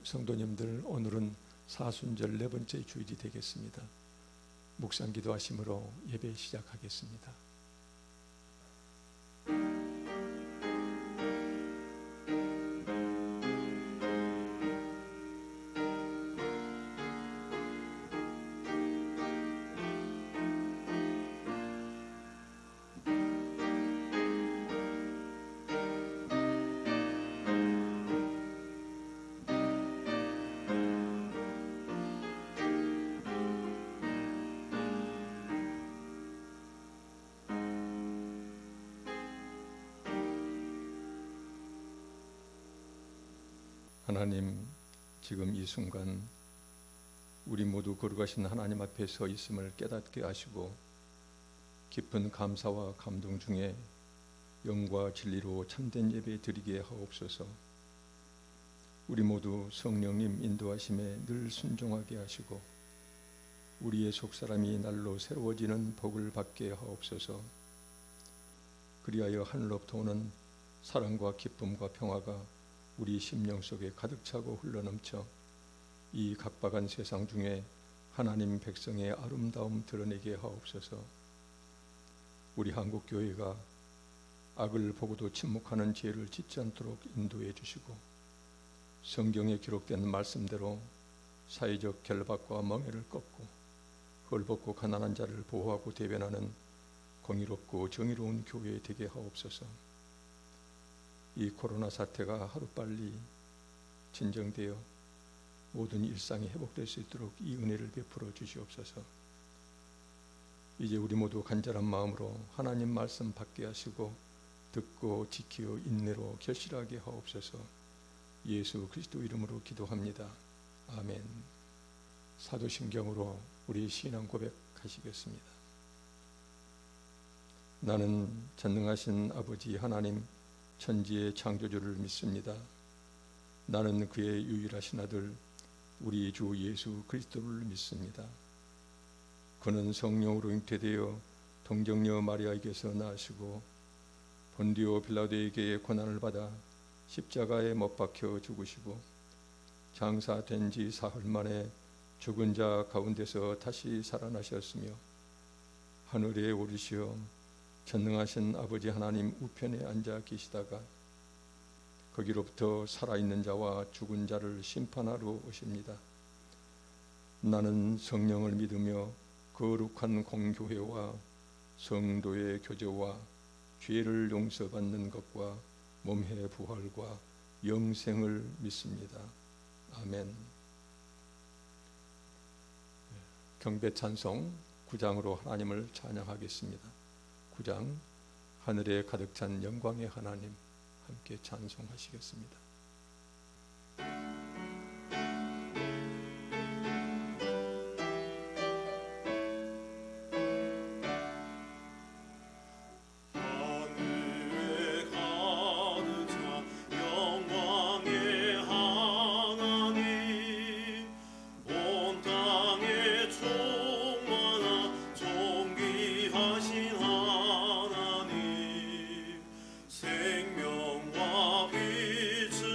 성도님들, 오늘은 사순절 네 번째 주일이 되겠습니다. 묵상 기도하심으로 예배 시작하겠습니다. 하나님, 지금 이 순간 우리 모두 거룩하신 하나님 앞에 서 있음을 깨닫게 하시고 깊은 감사와 감동 중에 영과 진리로 참된 예배 드리게 하옵소서. 우리 모두 성령님 인도하심에 늘 순종하게 하시고 우리의 속사람이 날로 새로워지는 복을 받게 하옵소서. 그리하여 하늘로부터 오는 사랑과 기쁨과 평화가 우리 심령 속에 가득 차고 흘러넘쳐 이 각박한 세상 중에 하나님 백성의 아름다움 드러내게 하옵소서. 우리 한국교회가 악을 보고도 침묵하는 죄를 짓지 않도록 인도해 주시고 성경에 기록된 말씀대로 사회적 결박과 멍해를 꺾고 헐벗고 가난한 자를 보호하고 대변하는 공의롭고 정의로운 교회 되게 하옵소서. 이 코로나 사태가 하루빨리 진정되어 모든 일상이 회복될 수 있도록 이 은혜를 베풀어 주시옵소서. 이제 우리 모두 간절한 마음으로 하나님 말씀 받게 하시고 듣고 지키어 인내로 결실하게 하옵소서. 예수 그리스도 이름으로 기도합니다. 아멘. 사도신경으로 우리 신앙 고백하시겠습니다. 나는 전능하신 아버지 하나님 천지의 창조주를 믿습니다. 나는 그의 유일하신 아들 우리 주 예수 그리스도를 믿습니다. 그는 성령으로 잉태되어 동정녀 마리아에게서 나시고 본디오 빌라도에게 고난을 받아 십자가에 못 박혀 죽으시고 장사된 지 사흘 만에 죽은 자 가운데서 다시 살아나셨으며 하늘에 오르시어 전능하신 아버지 하나님 우편에 앉아 계시다가 거기로부터 살아있는 자와 죽은 자를 심판하러 오십니다. 나는 성령을 믿으며 거룩한 공교회와 성도의 교제와 죄를 용서받는 것과 몸의 부활과 영생을 믿습니다. 아멘. 경배 찬송 9장으로 하나님을 찬양하겠습니다. 9장 하늘에 가득 찬 영광의 하나님, 함께 찬송하시겠습니다. 생명과 빛을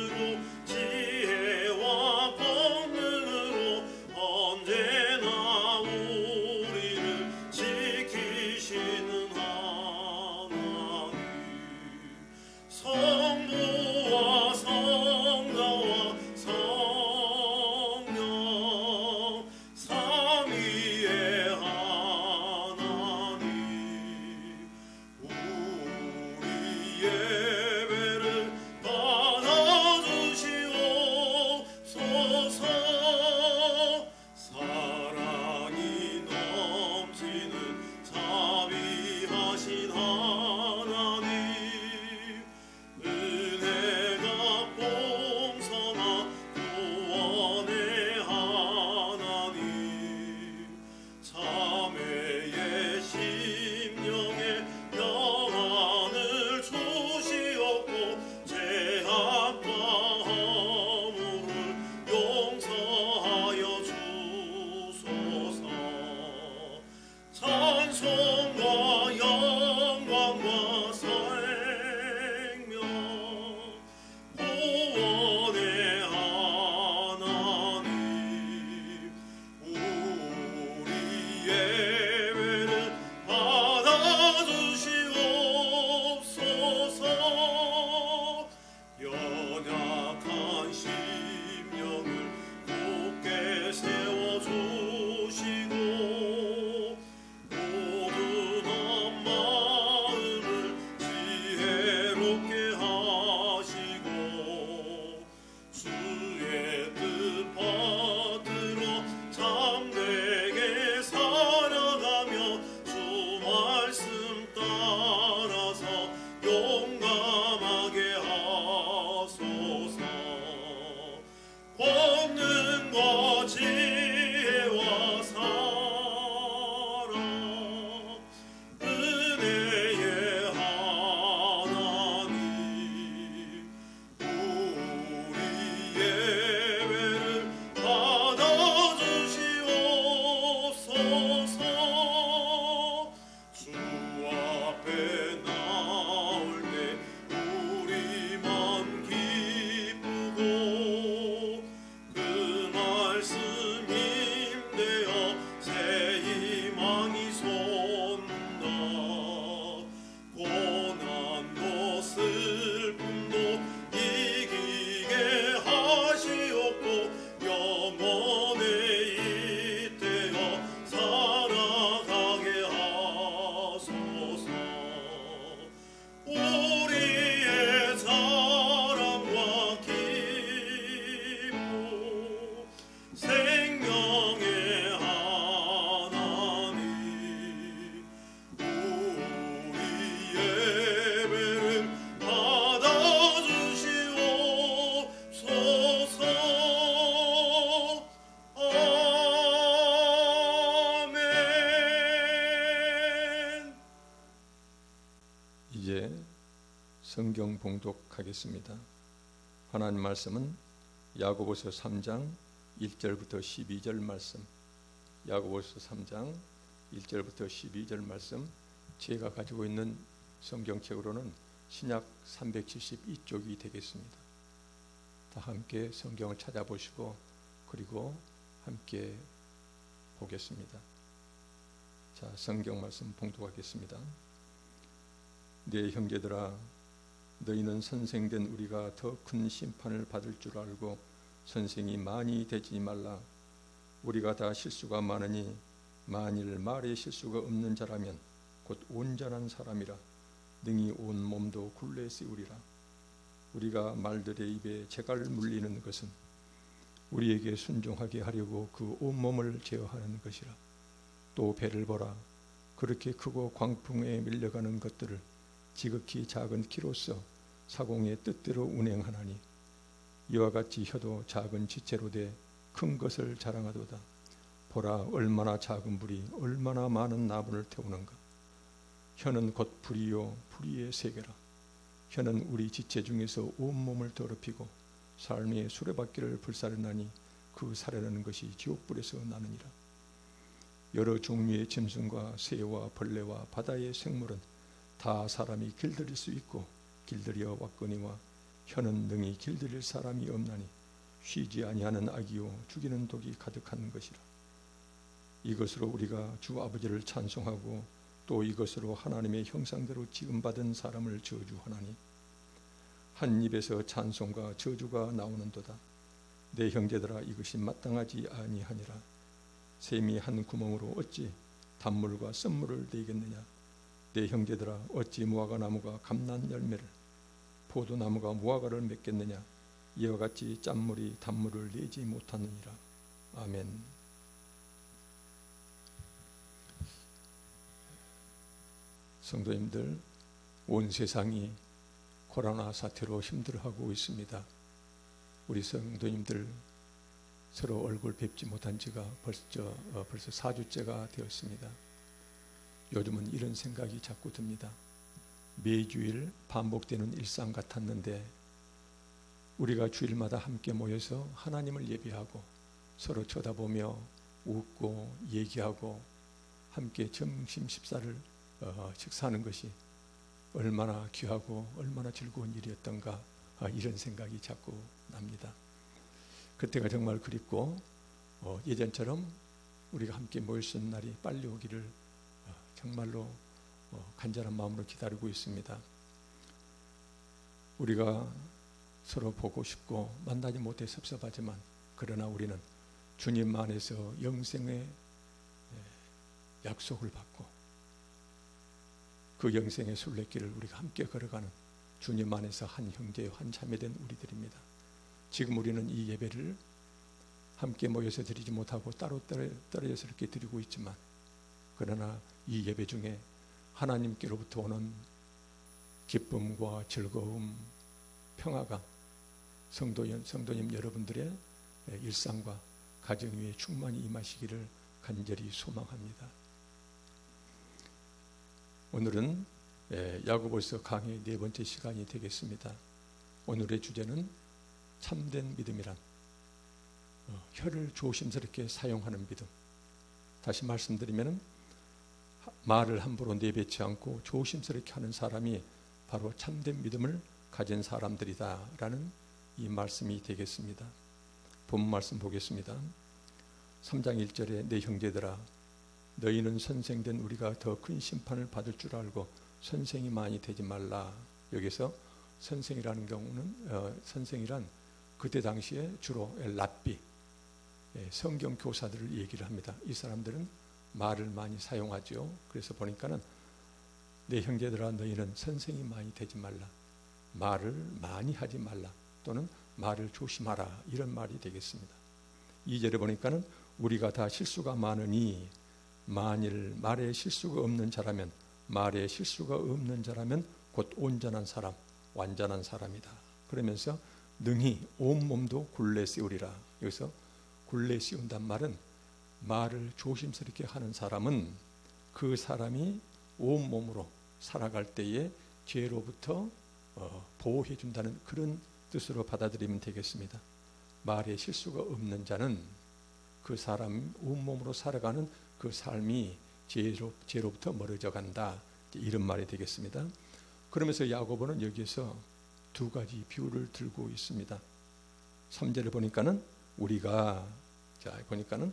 성경 봉독하겠습니다. 하나님 말씀은 야고보서 3장 1절부터 12절 말씀, 야고보서 3장 1절부터 12절 말씀, 제가 가지고 있는 성경책으로는 신약 372쪽이 되겠습니다. 다 함께 성경을 찾아보시고 그리고 함께 보겠습니다. 자, 성경 말씀 봉독하겠습니다. 네 형제들아, 너희는 선생된 우리가 더 큰 심판을 받을 줄 알고 선생이 많이 되지 말라. 우리가 다 실수가 많으니 만일 말에 실수가 없는 자라면 곧 온전한 사람이라 능히 온 몸도 굴레 씌우리라. 우리가 말들의 입에 재갈 물리는 것은 우리에게 순종하게 하려고 그 온몸을 제어하는 것이라. 또 배를 보라. 그렇게 크고 광풍에 밀려가는 것들을 지극히 작은 키로서 사공의 뜻대로 운행하나니 이와 같이 혀도 작은 지체로 돼 큰 것을 자랑하도다. 보라, 얼마나 작은 불이 얼마나 많은 나무를 태우는가. 혀는 곧 불이요 불의의 세계라. 혀는 우리 지체 중에서 온몸을 더럽히고 삶의 수레바퀴를 불사르나니 그 사르는 것이 지옥불에서 나느니라. 여러 종류의 짐승과 새와 벌레와 바다의 생물은 다 사람이 길들일 수 있고 길들여 왔거니와 혀는 능히 길들일 사람이 없나니 쉬지 아니하는 악이요 죽이는 독이 가득한 것이라. 이것으로 우리가 주 아버지를 찬송하고 또 이것으로 하나님의 형상대로 지음받은 사람을 저주하나니 한 입에서 찬송과 저주가 나오는도다. 내 형제들아, 이것이 마땅하지 아니하니라. 샘이 한 구멍으로 어찌 단물과 썬물을 내겠느냐. 내 형제들아, 어찌 무화과나무가 감난 열매를 포도나무가 무화과를 맺겠느냐. 이와 같이 짠물이 단물을 내지 못하느니라. 아멘. 성도님들, 온 세상이 코로나 사태로 힘들어하고 있습니다. 우리 성도님들 서로 얼굴 뵙지 못한 지가 벌써 4주째가 되었습니다. 요즘은 이런 생각이 자꾸 듭니다. 매주일 반복되는 일상 같았는데 우리가 주일마다 함께 모여서 하나님을 예배하고 서로 쳐다보며 웃고 얘기하고 함께 점심 식사를 식사하는 것이 얼마나 귀하고 얼마나 즐거운 일이었던가, 이런 생각이 자꾸 납니다. 그때가 정말 그립고 예전처럼 우리가 함께 모였던 날이 빨리 오기를 정말로 간절한 마음으로 기다리고 있습니다. 우리가 서로 보고 싶고 만나지 못해 섭섭하지만 그러나 우리는 주님 안에서 영생의 약속을 받고 그 영생의 순례길을 우리가 함께 걸어가는 주님 안에서 한 형제 한 자매된 우리들입니다. 지금 우리는 이 예배를 함께 모여서 드리지 못하고 따로 떨어져서 이렇게 드리고 있지만 그러나 이 예배 중에 하나님께로부터 오는 기쁨과 즐거움, 평화가 성도님 여러분들의 일상과 가정 위에 충만히 임하시기를 간절히 소망합니다. 오늘은 야고보서 강의 4번째 시간이 되겠습니다. 오늘의 주제는 참된 믿음이란 혀를 조심스럽게 사용하는 믿음. 다시 말씀드리면 말을 함부로 내뱉지 않고 조심스럽게 하는 사람이 바로 참된 믿음을 가진 사람들이다라는 이 말씀이 되겠습니다. 본 말씀 보겠습니다. 3장 1절에 내 형제들아, 너희는 선생된 우리가 더 큰 심판을 받을 줄 알고 선생이 많이 되지 말라. 여기서 선생이라는 경우는 선생이란 그때 당시에 주로 랍비, 성경 교사들을 얘기를 합니다. 이 사람들은 말을 많이 사용하죠. 그래서 보니까는 내 형제들아, 너희는 선생이 많이 되지 말라. 말을 많이 하지 말라. 또는 말을 조심하라. 이런 말이 되겠습니다. 2절에 보니까는 우리가 다 실수가 많으니 만일 말에 실수가 없는 자라면 말에 실수가 없는 자라면 곧 온전한 사람, 완전한 사람이다. 그러면서 능히 온몸도 굴레 씌우리라. 여기서 굴레 씌운단 말은 말을 조심스럽게 하는 사람은 그 사람이 온몸으로 살아갈 때에 죄로부터 보호해 준다는 그런 뜻으로 받아들이면 되겠습니다. 말에 실수가 없는 자는 그 사람 온몸으로 살아가는 그 삶이 죄로부터 멀어져 간다, 이런 말이 되겠습니다. 그러면서 야고보는 여기에서 두 가지 비유를 들고 있습니다. 3절을 보니까는 우리가 보니까는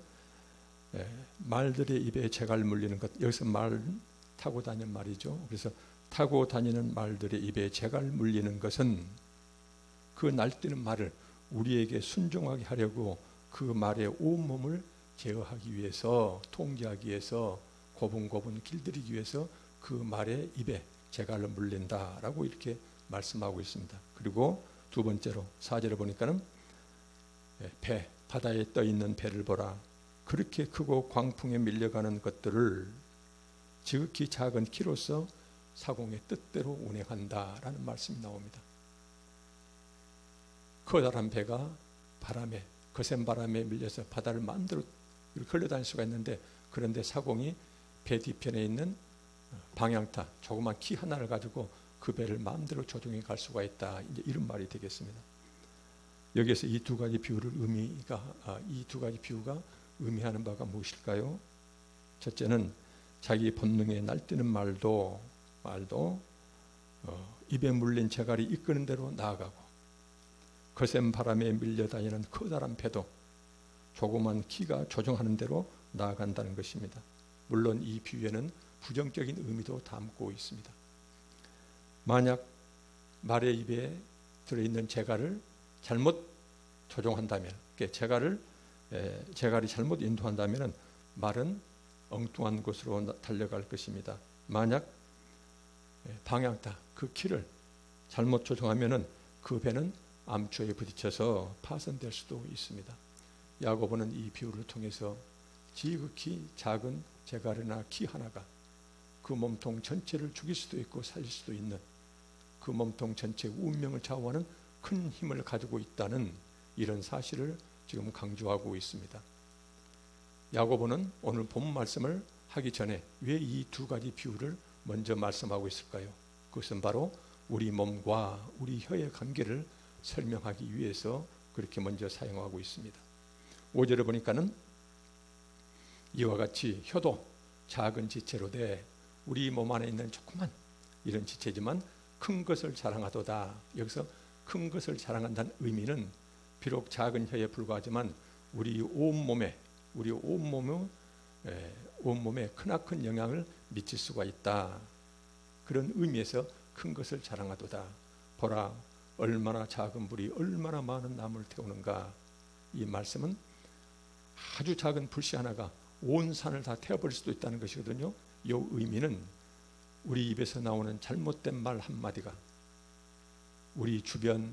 말들의 입에 재갈 물리는 것, 여기서 말 타고 다니는 말이죠. 그래서 타고 다니는 말들의 입에 재갈 물리는 것은 그 날뛰는 말을 우리에게 순종하게 하려고 그 말의 온몸을 제어하기 위해서, 통제하기 위해서, 고분고분 길들이기 위해서 그 말의 입에 재갈을 물린다라고 이렇게 말씀하고 있습니다. 그리고 두 번째로 4절을 보니까는 배, 바다에 떠 있는 배를 보라. 그렇게 크고 광풍에 밀려가는 것들을 지극히 작은 키로서 사공의 뜻대로 운행한다라는 말씀이 나옵니다. 커다란 배가 바람에, 거센 바람에 밀려서 바다를 마음대로 흘러다닐 수가 있는데, 그런데 사공이 배 뒤편에 있는 방향타, 조그만 키 하나를 가지고 그 배를 마음대로 조종해 갈 수가 있다, 이제 이런 말이 되겠습니다. 여기에서 이 두 가지 비유가 의미하는 바가 무엇일까요? 첫째는 자기 본능에 날뛰는 말도 입에 물린 재갈이 이끄는 대로 나아가고, 거센 바람에 밀려다니는 커다란 배도 조그만 키가 조종하는 대로 나아간다는 것입니다. 물론 이 비유에는 부정적인 의미도 담고 있습니다. 만약 말의 입에 들어있는 재갈을 잘못 조종한다면, 재갈이 잘못 인도한다면 말은 엉뚱한 곳으로 달려갈 것입니다. 만약 방향타, 그 키를 잘못 조종하면 그 배는 암초에 부딪혀서 파손될 수도 있습니다. 야고보는 이 비유를 통해서 지극히 작은 재갈이나 키 하나가 그 몸통 전체를 죽일 수도 있고 살릴 수도 있는, 그 몸통 전체의 운명을 좌우하는 큰 힘을 가지고 있다는 이런 사실을 지금 강조하고 있습니다. 야고보는 오늘 본 말씀을 하기 전에 왜 이 두 가지 비유를 먼저 말씀하고 있을까요? 그것은 바로 우리 몸과 우리 혀의 관계를 설명하기 위해서 그렇게 먼저 사용하고 있습니다. 5절을 보니까는 이와 같이 혀도 작은 지체로 돼 우리 몸 안에 있는 조그만 이런 지체지만 큰 것을 자랑하도다. 여기서 큰 것을 자랑한다는 의미는 비록 작은 혀에 불과하지만 우리 온몸에 크나큰 영향을 미칠 수가 있다. 그런 의미에서 큰 것을 자랑하도다. 보라, 얼마나 작은 불이 얼마나 많은 나무를 태우는가. 이 말씀은 아주 작은 불씨 하나가 온 산을 다 태워버릴 수도 있다는 것이거든요. 이 의미는 우리 입에서 나오는 잘못된 말 한마디가 우리 주변,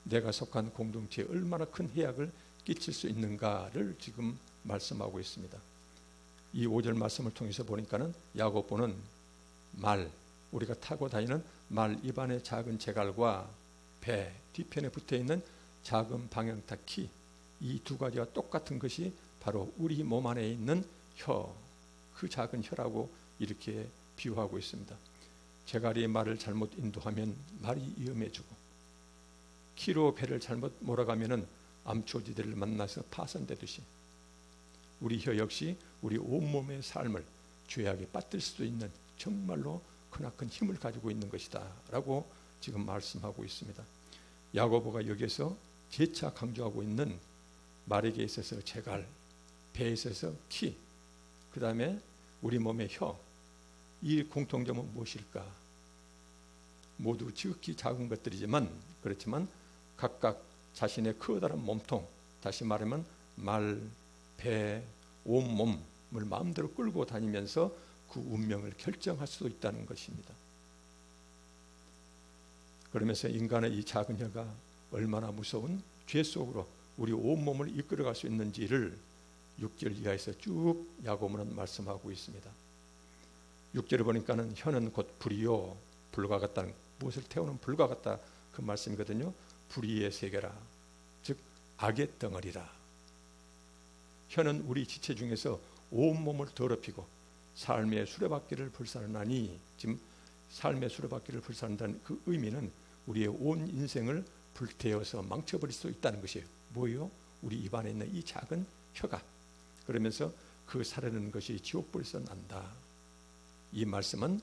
내가 속한 공동체에 얼마나 큰 해악을 끼칠 수 있는가를 지금 말씀하고 있습니다. 이 5절 말씀을 통해서 보니까는 야고보는 말, 우리가 타고 다니는 말 입안의 작은 재갈과 배 뒤편에 붙어있는 작은 방향타 키, 이 두 가지와 똑같은 것이 바로 우리 몸 안에 있는 혀, 그 작은 혀라고 이렇게 비유하고 있습니다. 재갈이 말을 잘못 인도하면 말이 위험해지고, 키로 배를 잘못 몰아가면은 암초지대를 만나서 파손되듯이 우리 혀 역시 우리 온몸의 삶을 죄악에 빠뜨릴 수도 있는 정말로 크나큰 힘을 가지고 있는 것이다 라고 지금 말씀하고 있습니다. 야고보가 여기에서 재차 강조하고 있는 말에게 있어서 재갈, 배에 있어서 키, 그 다음에 우리 몸의 혀, 이 공통점은 무엇일까? 모두 지극히 작은 것들이지만, 그렇지만 각각 자신의 커다란 몸통, 다시 말하면 말, 배, 온몸을 마음대로 끌고 다니면서 그 운명을 결정할 수도 있다는 것입니다. 그러면서 인간의 이 작은 혀가 얼마나 무서운 죄 속으로 우리 온몸을 이끌어갈 수 있는지를 6절 이하에서 쭉 야고보는 말씀하고 있습니다. 6절을 보니까는 혀는 곧 불이요, 불과 같다는, 무엇을 태우는 불과 같다, 그 말씀이거든요. 불의의 세계라, 즉 악의 덩어리라. 혀는 우리 지체 중에서 온몸을 더럽히고 삶의 수레바퀴를 불사르나니, 지금 삶의 수레바퀴를 불사른다는 그 의미는 우리의 온 인생을 불태워서 망쳐버릴 수 있다는 것이에요. 뭐예요? 우리 입안에 있는 이 작은 혀가. 그러면서 그 사르는 것이 지옥불에서 난다. 이 말씀은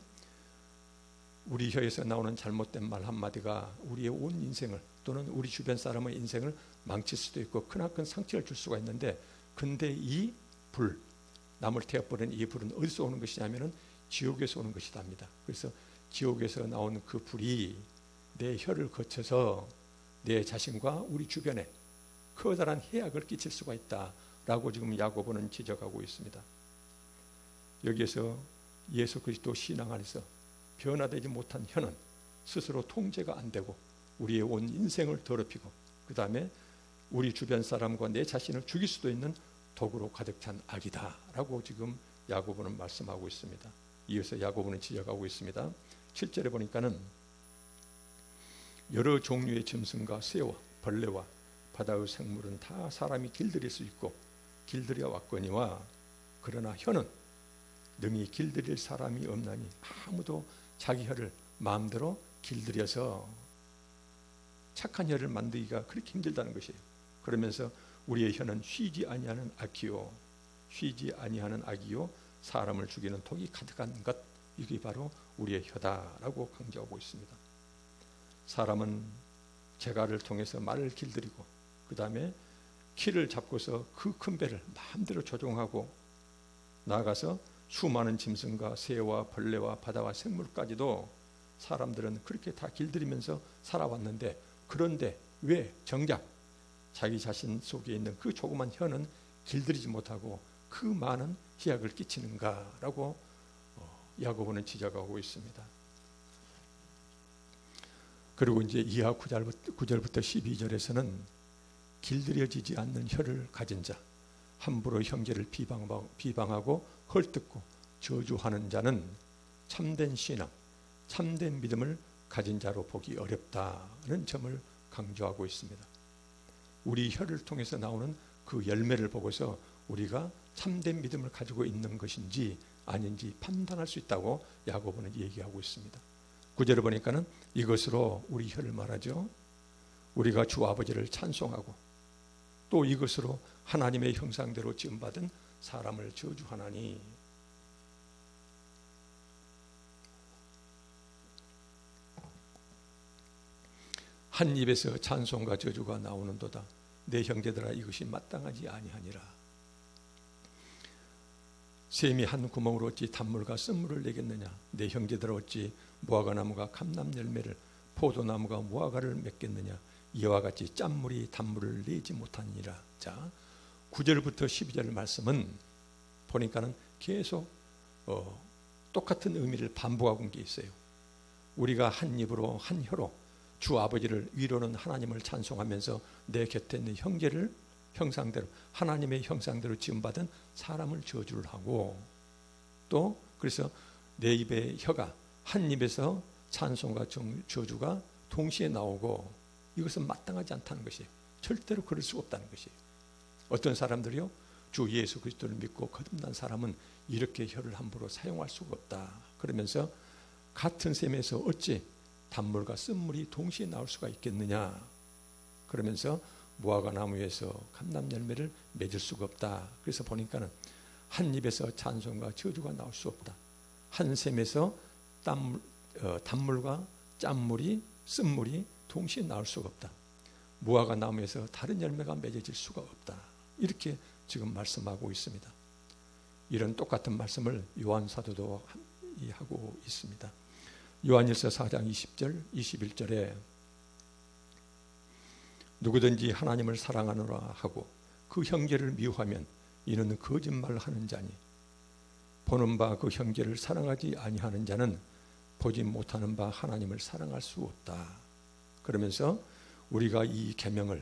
우리 혀에서 나오는 잘못된 말 한마디가 우리의 온 인생을 또는 우리 주변 사람의 인생을 망칠 수도 있고 크나큰 상처를 줄 수가 있는데, 근데 이 불, 남을 태워버리는 이 불은 어디서 오는 것이냐면은 지옥에서 오는 것이다 합니다. 그래서 지옥에서 나온 그 불이 내 혀를 거쳐서 내 자신과 우리 주변에 커다란 해악을 끼칠 수가 있다라고 지금 야고보는 지적하고 있습니다. 여기에서 예수 그리스도 신앙 안에서 변화되지 못한 혀는 스스로 통제가 안 되고 우리의 온 인생을 더럽히고 그 다음에 우리 주변 사람과 내 자신을 죽일 수도 있는 도구로 가득 찬 악이다 라고 지금 야고보는 말씀하고 있습니다. 이어서 야고보는 지적하고 있습니다. 7절에 보니까는 여러 종류의 짐승과 새와 벌레와 바다의 생물은 다 사람이 길들일 수 있고 길들여 왔거니와 그러나 혀는 능히 길들일 사람이 없나니 아무도 자기 혀를 마음대로 길들여서 착한 혀를 만들기가 그렇게 힘들다는 것이에요. 그러면서 우리의 혀는 쉬지 아니하는 악이요 쉬지 아니하는 악이요 사람을 죽이는 독이 가득한 것, 이게 바로 우리의 혀다라고 강조하고 있습니다. 사람은 재갈을 통해서 말을 길들이고 그 다음에 키를 잡고서 그 큰 배를 마음대로 조종하고 나아가서 수많은 짐승과 새와 벌레와 바다와 생물까지도 사람들은 그렇게 다 길들이면서 살아왔는데, 그런데 왜 정작 자기 자신 속에 있는 그 조그만 혀는 길들이지 못하고 그 많은 희약을 끼치는가라고 야고보는 지적하고 있습니다. 그리고 이제 이하 9절부터 12절에서는 길들여지지 않는 혀를 가진 자, 함부로 형제를 비방하고 헐뜯고 저주하는 자는 참된 신앙, 참된 믿음을 가진 자로 보기 어렵다는 점을 강조하고 있습니다. 우리 혀를 통해서 나오는 그 열매를 보고서 우리가 참된 믿음을 가지고 있는 것인지 아닌지 판단할 수 있다고 야고보는 얘기하고 있습니다. 9절을 보니까는 이것으로 우리 혀를 말하죠. 우리가 주 아버지를 찬송하고 또 이것으로 하나님의 형상대로 지음받은 사람을 저주하나니, 한 입에서 찬송과 저주가 나오는도다. 내 형제들아 이것이 마땅하지 아니하니라. 샘이 한 구멍으로 어찌 단물과 쓴물을 내겠느냐. 내 형제들아 어찌 무화과나무가 감람 열매를 포도나무가 무화과를 맺겠느냐. 이와 같이 짠물이 단물을 내지 못하니라. 자, 9절부터 12절 말씀은 보니까는 계속 똑같은 의미를 반복하고 있는 게 있어요. 우리가 한 입으로 한 혀로 주 아버지를, 위로는 하나님을 찬송하면서 내 곁에 있는 형제를 형상대로, 하나님의 형상대로 지음받은 사람을 저주를 하고, 또 그래서 내 입의 혀가 한 입에서 찬송과 저주가 동시에 나오고, 이것은 마땅하지 않다는 것이에요. 절대로 그럴 수 없다는 것이에요. 어떤 사람들이요, 주 예수 그리스도를 믿고 거듭난 사람은 이렇게 혀를 함부로 사용할 수가 없다 그러면서 같은 샘에서 어찌 단물과 쓴물이 동시에 나올 수가 있겠느냐 그러면서 무화과 나무에서 감람 열매를 맺을 수가 없다. 그래서 보니까는 한 입에서 찬송과 저주가 나올 수 없다. 한 샘에서 단물과 짠물이, 쓴물이 동시에 나올 수가 없다. 무화과 나무에서 다른 열매가 맺어질 수가 없다. 이렇게 지금 말씀하고 있습니다. 이런 똑같은 말씀을 요한 사도도 하고 있습니다. 요한일서 4장 20절, 21절에 누구든지 하나님을 사랑하노라 하고 그 형제를 미워하면 이는 거짓말하는 자니 보는 바 그 형제를 사랑하지 아니하는 자는 보지 못하는 바 하나님을 사랑할 수 없다. 그러면서 우리가 이 계명을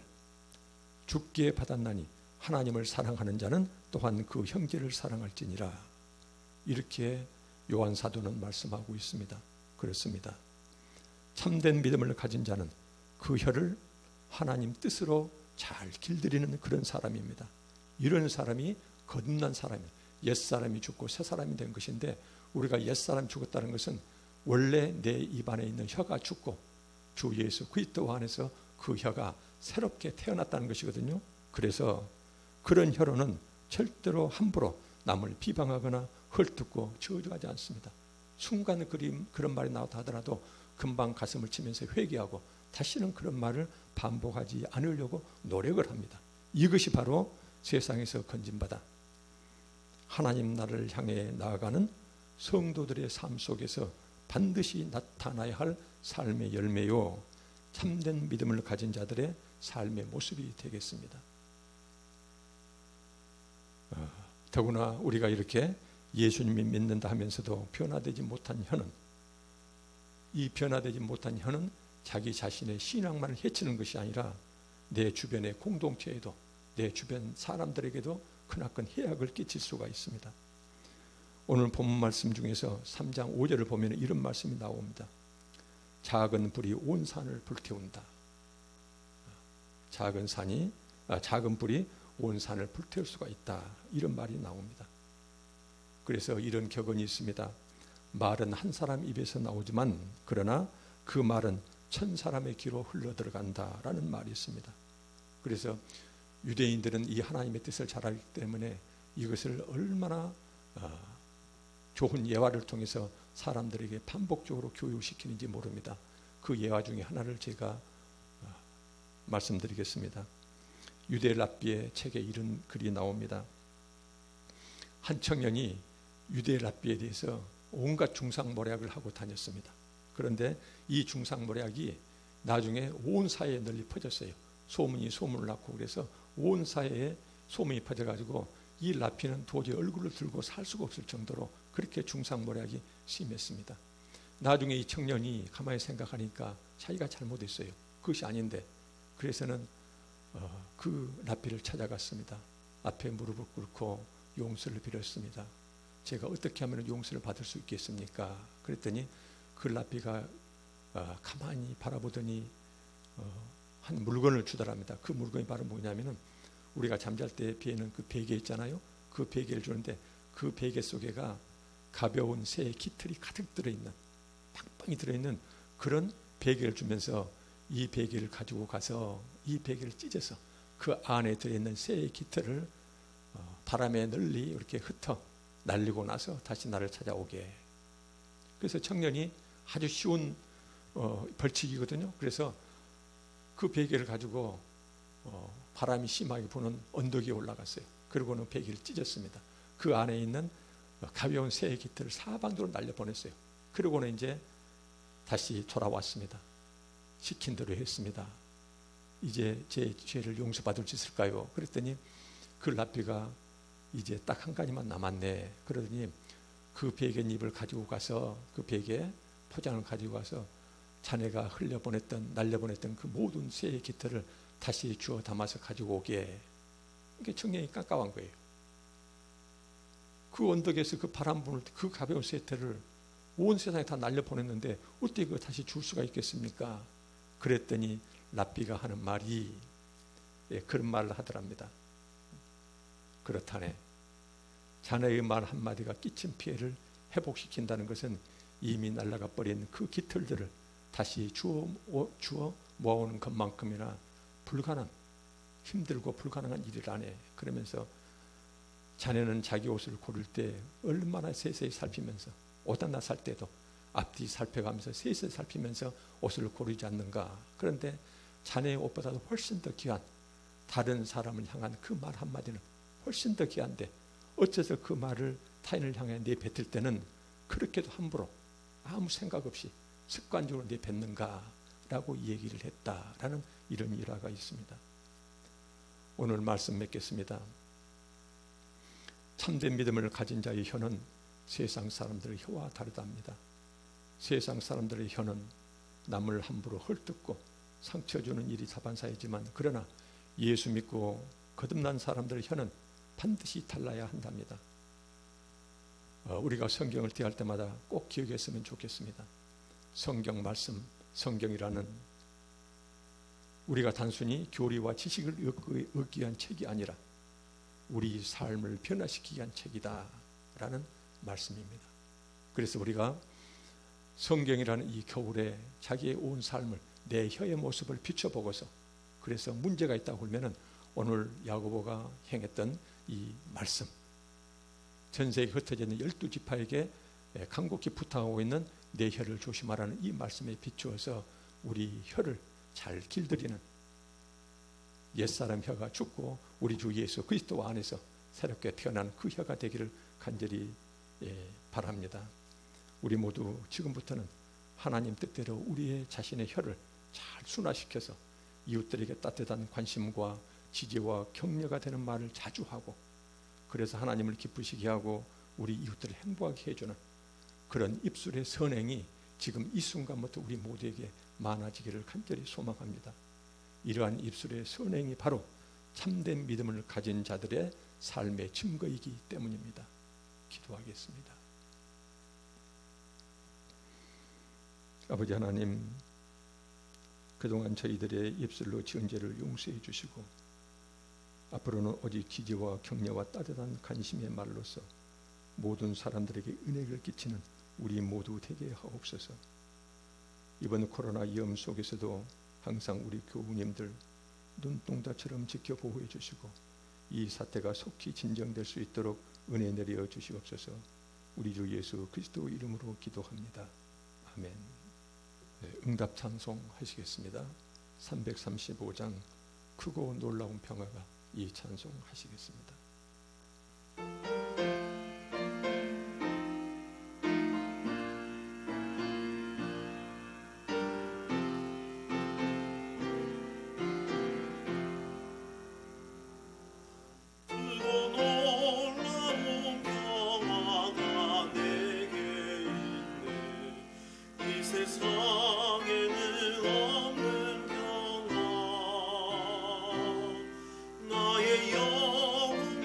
주께 받았나니 하나님을 사랑하는 자는 또한 그 형제를 사랑할지니라. 이렇게 요한 사도는 말씀하고 있습니다. 그렇습니다. 참된 믿음을 가진 자는 그 혀를 하나님 뜻으로 잘 길들이는 그런 사람입니다. 이런 사람이 거듭난 사람이에요. 옛사람이 죽고 새사람이 된 것인데, 우리가 옛사람이 죽었다는 것은 원래 내 입안에 있는 혀가 죽고 주 예수 그리스도 안에서 그 혀가 새롭게 태어났다는 것이거든요. 그래서 그런 혀로는 절대로 함부로 남을 비방하거나 헐뜯고 저주하지 않습니다. 순간 그런 말이 나왔다 하더라도 금방 가슴을 치면서 회개하고 다시는 그런 말을 반복하지 않으려고 노력을 합니다. 이것이 바로 세상에서 건진받아 하나님 나라를 향해 나아가는 성도들의 삶 속에서 반드시 나타나야 할 삶의 열매요, 참된 믿음을 가진 자들의 삶의 모습이 되겠습니다. 더구나 우리가 이렇게 예수님이 믿는다 하면서도 변화되지 못한 혀는, 이 변화되지 못한 혀는 자기 자신의 신앙만을 해치는 것이 아니라 내 주변의 공동체에도, 내 주변 사람들에게도 크나큰 해악을 끼칠 수가 있습니다. 오늘 본문 말씀 중에서 3장 5절을 보면 이런 말씀이 나옵니다. 작은 불이 온 산을 불태운다. 작은 불이 온 산을 불태울 수가 있다. 이런 말이 나옵니다. 그래서 이런 격언이 있습니다. 말은 한 사람 입에서 나오지만 그러나 그 말은 1000사람의 귀로 흘러들어간다라는 말이 있습니다. 그래서 유대인들은 이 하나님의 뜻을 잘 알기 때문에 이것을 얼마나 좋은 예화를 통해서 사람들에게 반복적으로 교육시키는지 모릅니다. 그 예화 중에 하나를 제가 말씀드리겠습니다. 유대 랍비의 책에 이런 글이 나옵니다. 한 청년이 유대 랍비에 대해서 온갖 중상모략을 하고 다녔습니다. 그런데 이 중상모략이 나중에 온 사회에 널리 퍼졌어요. 소문이 소문을 낳고 그래서 온 사회에 소문이 퍼져가지고 이 랍비는 도저히 얼굴을 들고 살 수가 없을 정도로 그렇게 중상모략이 심했습니다. 나중에 이 청년이 가만히 생각하니까 자기가 잘못했어요. 그것이 아닌데, 그래서는 그 랍비를 찾아갔습니다. 앞에 무릎을 꿇고 용서를 빌었습니다. 제가 어떻게 하면 용서를 받을 수 있겠습니까? 그랬더니 그 랍비가 가만히 바라보더니 한 물건을 주더랍니다. 그 물건이 바로 뭐냐면은 우리가 잠잘 때 베는 그 베개 있잖아요. 그 베개를 주는데 그 베개 속에가 가벼운 새 깃털이 가득 들어있는, 빵빵히 들어있는 그런 베개를 주면서 이 베개를 가지고 가서 이 베개를 찢어서 그 안에 들어있는 새 깃털을 바람에 널리 이렇게 흩어 날리고 나서 다시 나를 찾아오게. 그래서 청년이 아주 쉬운 벌칙이거든요. 그래서 그 베개를 가지고 바람이 심하게 부는 언덕에 올라갔어요. 그리고는 베개를 찢었습니다. 그 안에 있는 가벼운 새 깃털을 사방으로 날려보냈어요. 그리고는 이제 다시 돌아왔습니다. 시킨 대로 했습니다. 이제 제 죄를 용서받을 수 있을까요? 그랬더니 그 랍비가 이제 딱 한 가지만 남았네. 그러더니 그 베갯잎을 가지고 가서 그 베개 포장을 가지고 가서 자네가 날려보냈던 그 모든 새 깃털을 다시 주워 담아서 가지고 오게. 이게 청년이 깜깜한 거예요. 그 언덕에서 그 바람 부는 그 가벼운 새 깃털을 온 세상에 다 날려보냈는데 어떻게 그거 다시 줄 수가 있겠습니까? 그랬더니 랍비가 하는 말이 그런 말을 하더랍니다. 그렇다네. 자네의 말 한마디가 끼친 피해를 회복시킨다는 것은 이미 날아가 버린 그 깃털들을 다시 주워 모아오는 것만큼이나 힘들고 불가능한 일이라네. 그러면서 자네는 자기 옷을 고를 때 얼마나 세세히 살피면서 옷 하나 살 때도 앞뒤 살펴가면서 세세히 살피면서 옷을 고르지 않는가. 그런데 자네의 옷보다도 훨씬 더 귀한 다른 사람을 향한 그 말 한마디는 훨씬 더 귀한데 어째서 그 말을 타인을 향해 내뱉을 때는 그렇게도 함부로 아무 생각 없이 습관적으로 내뱉는가라고 얘기를 했다라는 이런 일화가 있습니다. 오늘 말씀 맺겠습니다. 참된 믿음을 가진 자의 혀는 세상 사람들의 혀와 다르답니다. 세상 사람들의 혀는 남을 함부로 헐뜯고 상처 주는 일이 다반사이지만 그러나 예수 믿고 거듭난 사람들의 혀는 반드시 달라야 한답니다. 우리가 성경을 대할 때마다 꼭 기억했으면 좋겠습니다. 성경 말씀, 성경이라는 우리가 단순히 교리와 지식을 얻기 위한 책이 아니라 우리 삶을 변화시키기 위한 책이다 라는 말씀입니다. 그래서 우리가 성경이라는 이 겨울에 자기의 온 삶을 내 혀의 모습을 비춰보고서 그래서 문제가 있다고 그러면은 오늘 야고보가 행했던 이 말씀, 전 세계에 흩어져 있는 12지파에게 간곡히 부탁하고 있는 내 혀를 조심하라는 이 말씀에 비추어서 우리 혀를 잘 길들이는 옛사람 혀가 죽고 우리 주 예수 그리스도 안에서 새롭게 태어난 그 혀가 되기를 간절히 바랍니다. 우리 모두 지금부터는 하나님 뜻대로 우리의 자신의 혀를 잘 순화시켜서 이웃들에게 따뜻한 관심과 지지와 격려가 되는 말을 자주 하고, 그래서 하나님을 기쁘시게 하고 우리 이웃들을 행복하게 해주는 그런 입술의 선행이 지금 이 순간부터 우리 모두에게 많아지기를 간절히 소망합니다. 이러한 입술의 선행이 바로 참된 믿음을 가진 자들의 삶의 증거이기 때문입니다. 기도하겠습니다. 아버지 하나님, 그동안 저희들의 입술로 지은 죄를 용서해 주시고 앞으로는 오직 지지와 격려와 따뜻한 관심의 말로서 모든 사람들에게 은혜를 끼치는 우리 모두 되게 하옵소서. 이번 코로나 위험 속에서도 항상 우리 교우님들 눈동자처럼 지켜보호해 주시고 이 사태가 속히 진정될 수 있도록 은혜 내려 주시옵소서. 우리 주 예수 그리스도 이름으로 기도합니다. 아멘. 응답 찬송 하시겠습니다. 335장 크고 놀라운 평화가 이 찬송 하시겠습니다. 나의 영혼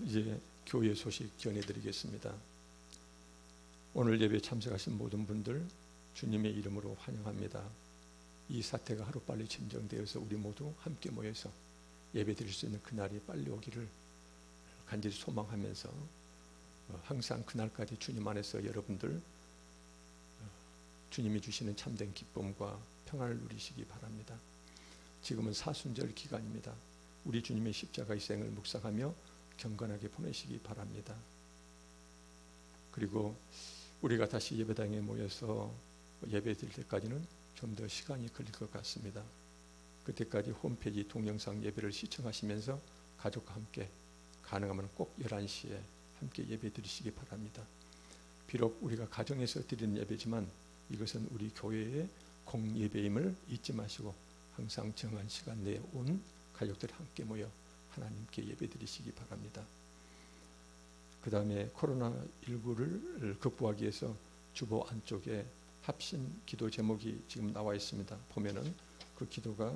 이제 교회 소식 전해드리겠습니다. 오늘 예배 참석하신 모든 분들 주님의 이름으로 환영합니다. 이 사태가 하루빨리 진정되어서 우리 모두 함께 모여서 예배 드릴 수 있는 그날이 빨리 오기를 간절히 소망하면서 항상 그날까지 주님 안에서 여러분들 주님이 주시는 참된 기쁨과 평안을 누리시기 바랍니다. 지금은 사순절 기간입니다. 우리 주님의 십자가의 생을 묵상하며 경건하게 보내시기 바랍니다. 그리고 우리가 다시 예배당에 모여서 예배 드릴 때까지는 좀 더 시간이 걸릴 것 같습니다. 그때까지 홈페이지 동영상 예배를 시청하시면서 가족과 함께 가능하면 꼭 11시에 함께 예배 드리시기 바랍니다. 비록 우리가 가정에서 드리는 예배지만 이것은 우리 교회의 공예배임을 잊지 마시고 항상 정한 시간 내에 온 가족들 함께 모여 하나님께 예배 드리시기 바랍니다. 그 다음에 코로나19를 극복하기 위해서 주보 안쪽에 합심 기도 제목이 지금 나와 있습니다. 보면은 그 기도가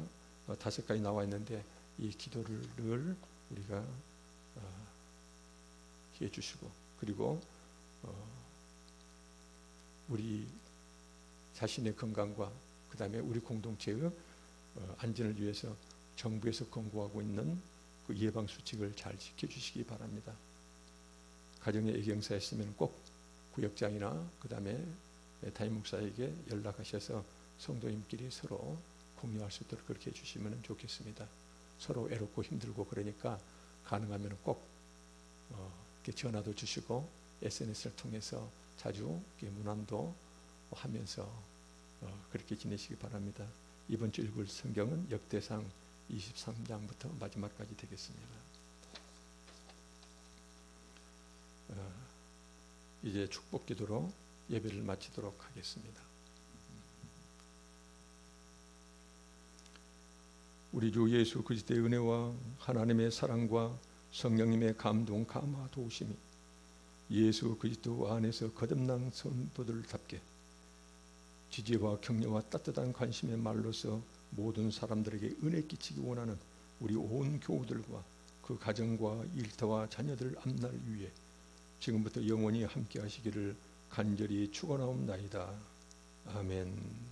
5가지 나와 있는데 이 기도를 늘 우리가 해 주시고, 그리고 우리 자신의 건강과 그 다음에 우리 공동체의 안전을 위해서 정부에서 권고하고 있는 그 예방수칙을 잘 지켜주시기 바랍니다. 가정에 애경사 있으면 꼭 구역장이나 그 다음에 담임 목사에게 연락하셔서 성도님끼리 서로 공유할 수 있도록 그렇게 해주시면 좋겠습니다. 서로 외롭고 힘들고 그러니까 가능하면 꼭 이렇게 전화도 주시고 SNS를 통해서 자주 문안도 하면서 그렇게 지내시기 바랍니다. 이번 주 읽을 성경은 역대상 23장부터 마지막까지 되겠습니다. 이제 축복 기도로 예배를 마치도록 하겠습니다. 우리 주 예수 그리스도의 은혜와 하나님의 사랑과 성령님의 감동, 감화, 도우심이 예수 그리스도 안에서 거듭난 성도들답게 지지와 격려와 따뜻한 관심의 말로서 모든 사람들에게 은혜 끼치기 원하는 우리 온 교우들과 그 가정과 일터와 자녀들 앞날 위에 지금부터 영원히 함께 하시기를 간절히 축원하옵나이다. 아멘.